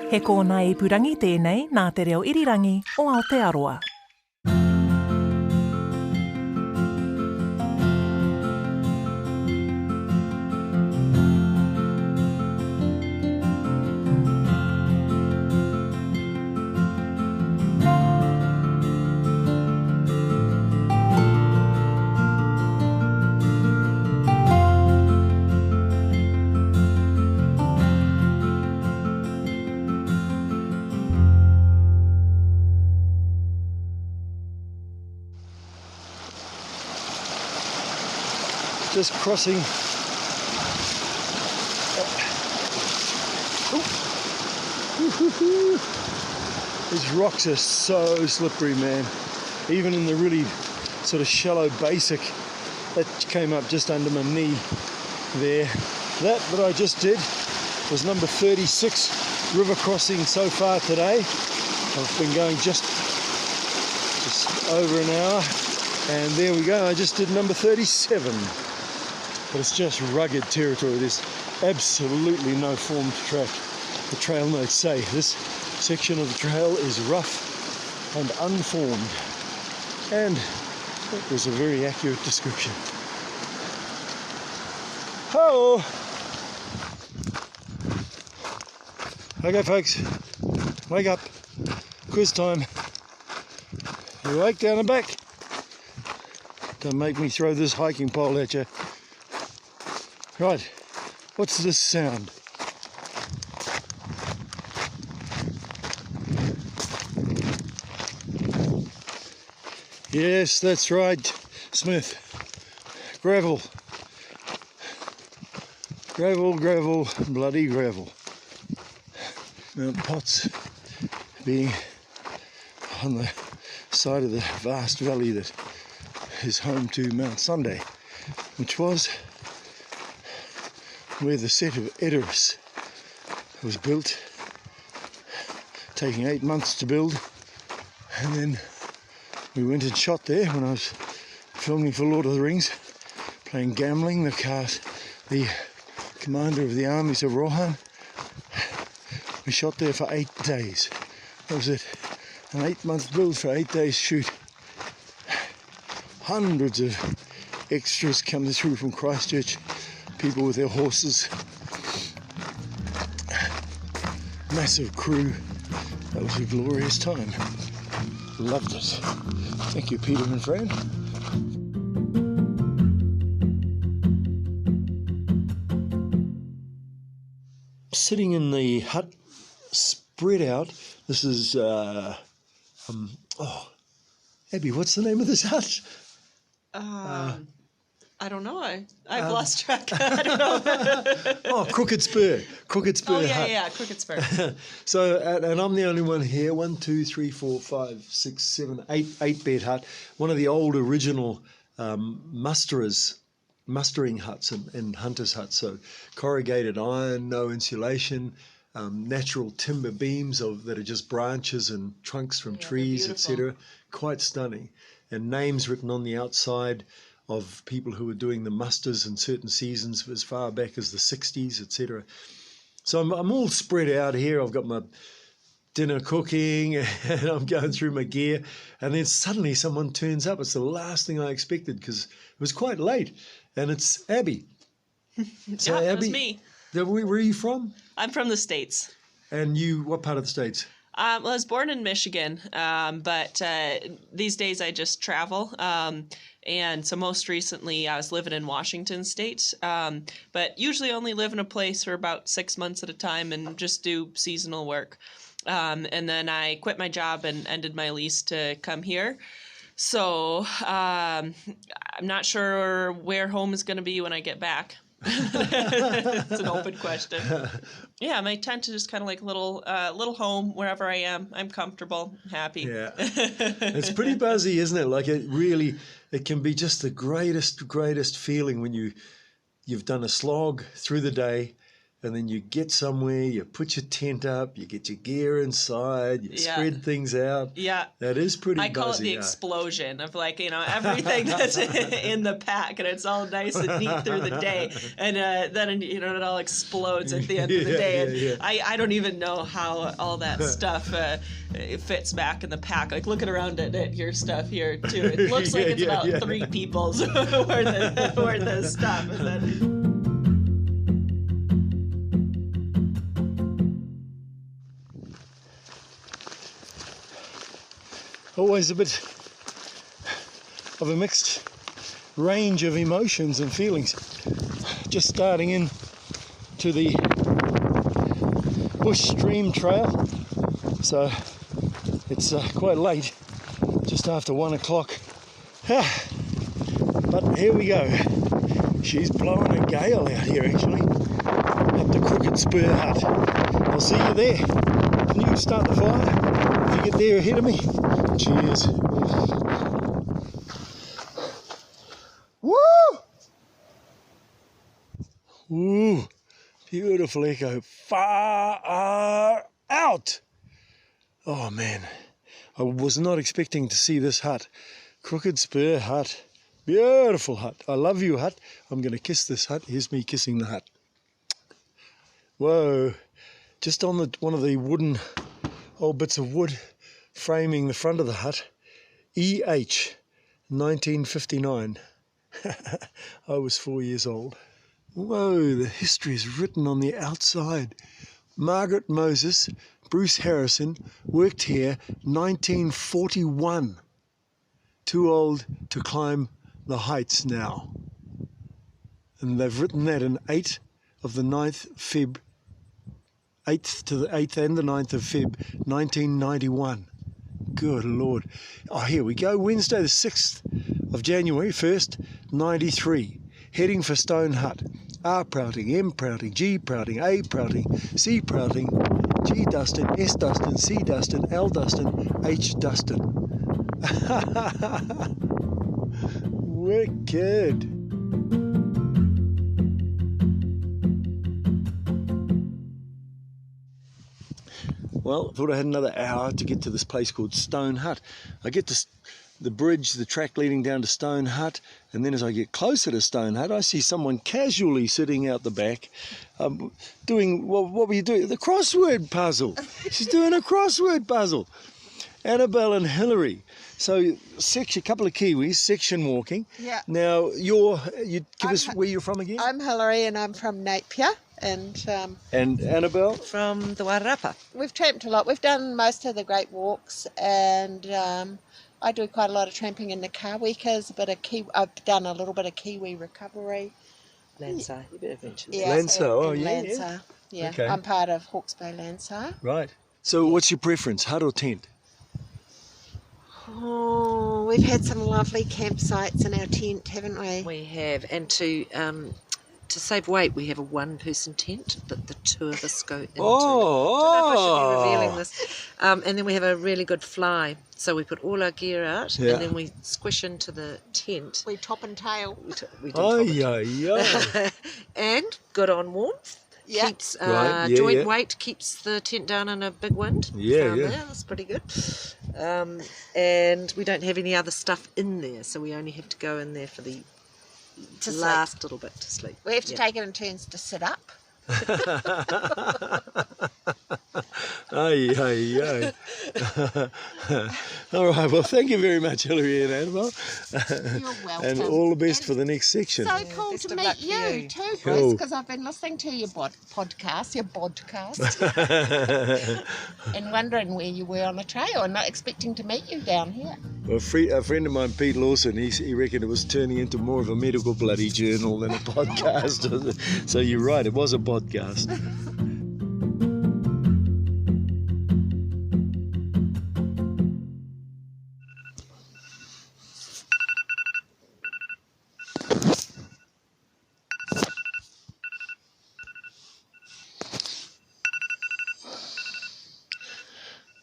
He kōna ipurangi tēnei nā te reo irirangi o Aotearoa. Just crossing. These rocks are so slippery, man. Even in the really sort of shallow basic, that came up just under my knee there. That I just did was number 36 river crossing so far today. I've been going just over an hour, and there we go. I just did number 37. But it's just rugged territory. There's absolutely no formed track. The trail notes say this section of the trail is rough and unformed. And that was a very accurate description. Oh! Okay, folks, wake up. Quiz time. You awake down and back? Don't make me throw this hiking pole at you. Right, what's this sound? Yes, that's right, Smith. Gravel. Gravel, gravel, bloody gravel. Mount Potts being on the side of the vast valley that is home to Mount Sunday, which was where the set of Edoras was built, taking 8 months to build. And then we went and shot there when I was filming for Lord of the Rings, playing Gambling, the commander of the armies of Rohan. We shot there for 8 days. That was it. An 8-month build for 8 days shoot. Hundreds of extras coming through from Christchurch, people with their horses. Massive crew. That was a glorious time. Loved it. Thank you, Peter and Fran. Sitting in the hut, spread out. This is, Abby, what's the name of this hut? I don't know. I've lost track. I don't know. Crooked Spur. Crooked Spur hut. Yeah, Crooked Spur. So, and I'm the only one here. 1, 2, 3, 4, 5, 6, 7, 8 bed hut. One of the old original mustering huts and hunters' huts. So corrugated iron, no insulation, natural timber beams that are just branches and trunks from trees, etc. Quite stunning. And names written on the outside of people who were doing the musters in certain seasons as far back as the 60s, etc. So I'm all spread out here. I've got my dinner cooking and I'm going through my gear, and then suddenly someone turns up. It's the last thing I expected because it was quite late, and it's Abby. So yeah, Abby, it was me. Where are you from? I'm from the States. And you, what part of the States? I was born in Michigan, but these days I just travel. And so most recently I was living in Washington State, but usually only live in a place for about 6 months at a time and just do seasonal work. And then I quit my job and ended my lease to come here. So I'm not sure where home is going to be when I get back. It's an open question. Yeah, my tent is just kind of like a little home wherever I am. I'm comfortable, happy. Yeah, it's pretty buzzy, isn't it? Like it can be just the greatest feeling when you've done a slog through the day, and then you get somewhere, you put your tent up, you get your gear inside, you spread things out. Yeah. That is pretty I call it the explosion of like, everything that's in the pack, and it's all nice and neat through the day. And then, it all explodes at the end of the day. And I don't even know how all that stuff it fits back in the pack. Like looking around at your stuff here too, it looks like it's about 3 people's worth of stuff. And then, always a bit of a mixed range of emotions and feelings. Just starting in to the bush stream trail, so it's quite late, just after 1 o'clock. But here we go. She's blowing a gale out here actually, up the Crooked Spur Hut. I'll see you there. Can you start the fire if you get there ahead of me? Cheers. Woo! Ooh, beautiful echo. Far out. Oh man, I was not expecting to see this hut. Crooked Spur Hut. Beautiful hut. I love you, hut. I'm going to kiss this hut. Here's me kissing the hut. Whoa. Just on one of the wooden old bits of wood framing the front of the hut, EH 1959. I was 4 years old. Whoa, the history is written on the outside. Margaret Moses, Bruce Harrison, worked here 1941. Too old to climb the heights now. And they've written that in 8th of the 9th Feb, 8th to the 8th and the 9th of Feb, 1991. Good Lord. Oh, here we go. Wednesday the 6th of January, 1st, 93. Heading for Stone Hut. R Prouting, M Prouting, G Prouting, A Prouting, C Prouting, G Dustin, S Dustin, C Dustin, L Dustin, H Dustin. Wicked. Well, I thought I had another hour to get to this place called Stone Hut. I get to the bridge, the track leading down to Stone Hut, and then as I get closer to Stone Hut, I see someone casually sitting out the back, doing, well, what were you doing? The crossword puzzle. She's doing a crossword puzzle. Annabelle and Hillary. So, a couple of Kiwis, section walking. Yeah. Now, you give us where you're from again? I'm Hillary and I'm from Napier. And Annabelle? From the Wairarapa. We've tramped a lot. We've done most of the great walks, and I do quite a lot of tramping in the car weekers. I've done a little bit of Kiwi recovery. Lansar, you better mention that. Yeah, Lansar, Lansar. Yeah. Okay. I'm part of Hawke's Bay Lansar. Right. So what's your preference, hut or tent? Oh, we've had some lovely campsites in our tent, haven't we? We have, and to save weight, we have a one-person tent that the two of us go into. Oh, I don't know if I should be revealing this. And then we have a really good fly. So we put all our gear out, and then we squish into the tent. We top and tail. We do and good on warmth. Yeah. Keeps joint weight, keeps the tent down in a big wind. There. That's pretty good. And we don't have any other stuff in there, so we only have to go in there for the last little bit to sleep. We have to take it in turns to sit up. Aye. All right, well, thank you very much, Hillary and Annabelle. You're welcome. And all the best for the next section. So cool to meet you too, Bruce, because I've been listening to your podcast, and wondering where you were on the trail and not expecting to meet you down here. Well, a friend of mine, Pete Lawson, he reckoned it was turning into more of a medical bloody journal than a podcast. So you're right, it was a podcast.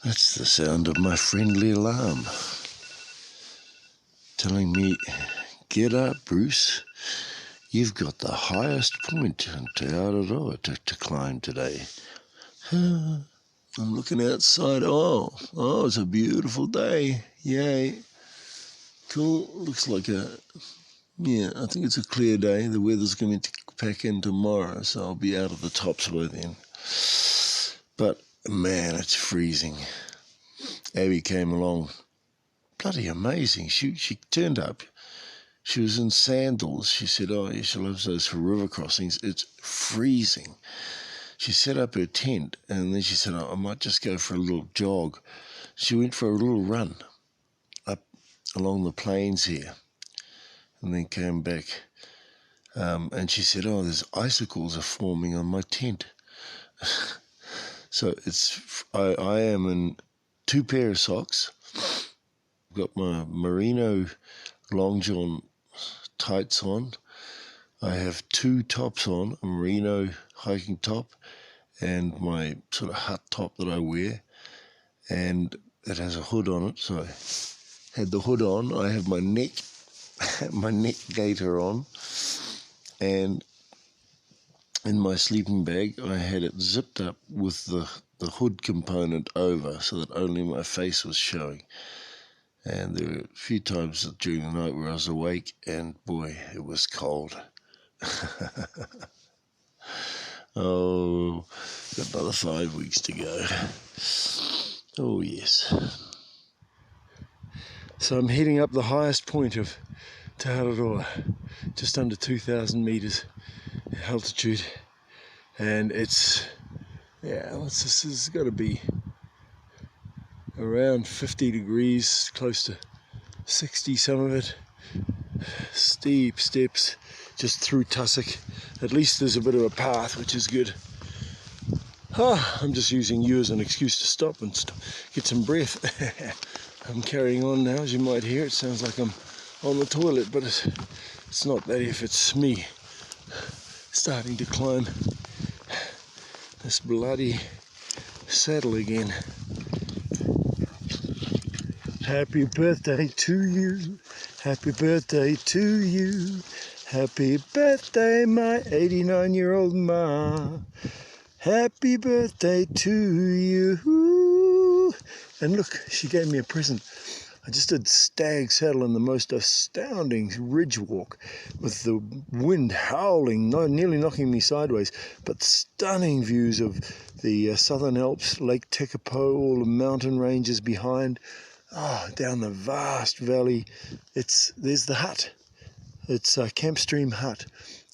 That's the sound of my friendly alarm, telling me, get up, Bruce, You've got the highest point in Te Aroa to climb today. I'm looking outside. Oh, it's a beautiful day. Yay. Cool. Looks like I think it's a clear day. The weather's going to pack in tomorrow, so I'll be out of the tops by then. But, man, it's freezing. Abby came along. Bloody amazing. She turned up. She was in sandals. She said, she loves those for river crossings. It's freezing. She set up her tent, and then she said, I might just go for a little jog. She went for a little run up along the plains here, and then came back. And she said, there's icicles are forming on my tent. So I am in 2 pair of socks. I've got my merino long john tights on. I have 2 tops on, a merino hiking top and my sort of hut top that I wear, and it has a hood on it. So I had the hood on. I have my neck gaiter on, and in my sleeping bag I had it zipped up with the hood component over so that only my face was showing. And there were a few times during the night where I was awake, and boy, it was cold. Got another 5 weeks to go. Oh, yes. So I'm heading up the highest point of Te Aroa, just under 2,000 metres altitude. And it's got to be around 50 degrees, close to 60, some of it. Steep steps just through tussock. At least there's a bit of a path, which is good. I'm just using you as an excuse to stop and get some breath. I'm carrying on now, as you might hear. It sounds like I'm on the toilet, but it's not that if it's me starting to climb this bloody saddle again. Happy birthday to you, happy birthday to you, happy birthday my 89-year-old ma, happy birthday to you. And look, she gave me a present. I just did stag saddle in the most astounding ridge walk with the wind howling, nearly knocking me sideways, but stunning views of the Southern Alps, Lake Tekapo, all the mountain ranges behind. Down the vast valley. There's the hut. It's a Camp Stream hut.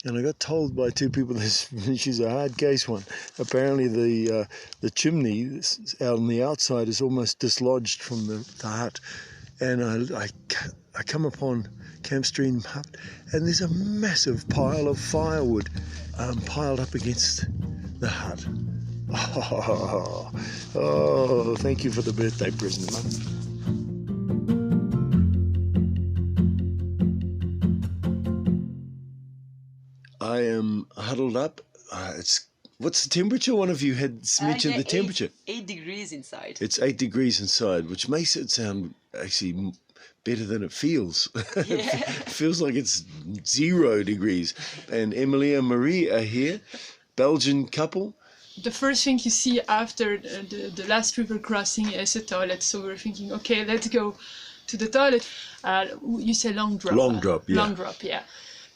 And I got told by 2 people she's a hard case one. Apparently the chimney out on the outside is almost dislodged from the hut. And I come upon Camp Stream hut, and there's a massive pile of firewood piled up against the hut. Oh, thank you for the birthday present, Mum. I am huddled up. What's the temperature? One of you had mentioned the temperature. 8 degrees inside. It's 8 degrees inside, which makes it sound actually better than it feels. Yeah. It feels like it's 0 degrees. And Emily and Marie are here, Belgian couple. The first thing you see after the last river crossing is a toilet. So we're thinking, okay, let's go to the toilet. You say long drop. Long drop, yeah. Long drop, yeah.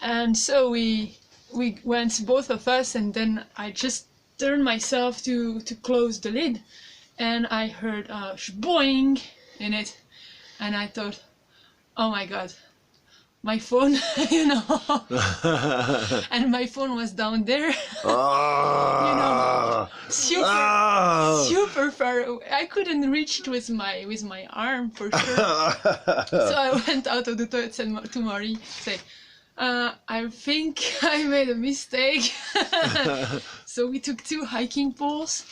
And so we went, both of us, and then I just turned myself to close the lid, and I heard a boing in it, and I thought, oh my god, my phone, and my phone was down there, super far away. I couldn't reach it with my arm for sure. So I went out of the toilet and said to Marie, I think I made a mistake. So we took 2 hiking poles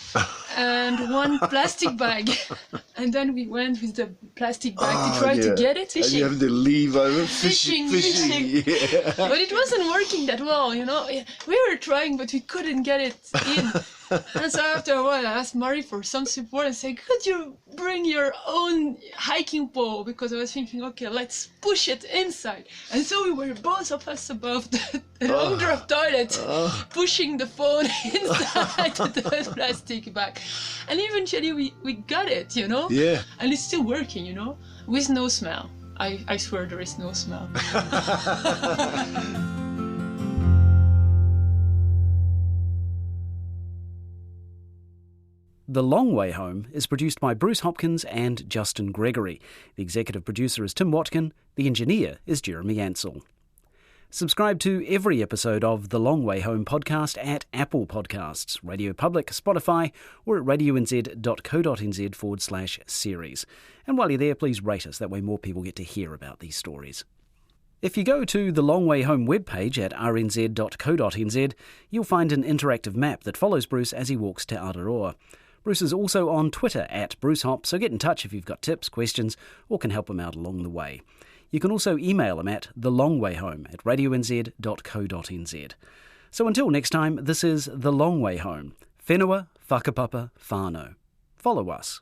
and 1 plastic bag, and then we went with the plastic bag to try to get it. Fishing. And you have to leave over fishing. Yeah. But it wasn't working that well, We were trying, but we couldn't get it in. And so after a while, I asked Mari for some support and said, could you bring your own hiking pole? Because I was thinking, okay, let's push it inside. And so we were both of us above the long drop toilet, pushing the phone inside the plastic bag. And eventually we got it, you know? Yeah. And it's still working, you know? With no smell. I swear there is no smell. The Long Way Home is produced by Bruce Hopkins and Justin Gregory. The executive producer is Tim Watkin. The engineer is Jeremy Ansell. Subscribe to every episode of The Long Way Home podcast at Apple Podcasts, Radio Public, Spotify, or at radionz.co.nz/series. And while you're there, please rate us. That way more people get to hear about these stories. If you go to the Long Way Home webpage at rnz.co.nz, you'll find an interactive map that follows Bruce as he walks to Aotearoa. Bruce is also on Twitter at BruceHop, so get in touch if you've got tips, questions, or can help him out along the way. You can also email him at thelongwayhome@radionz.co.nz. So until next time, this is The Long Way Home. Whenua, whakapapa, whānau. Follow us.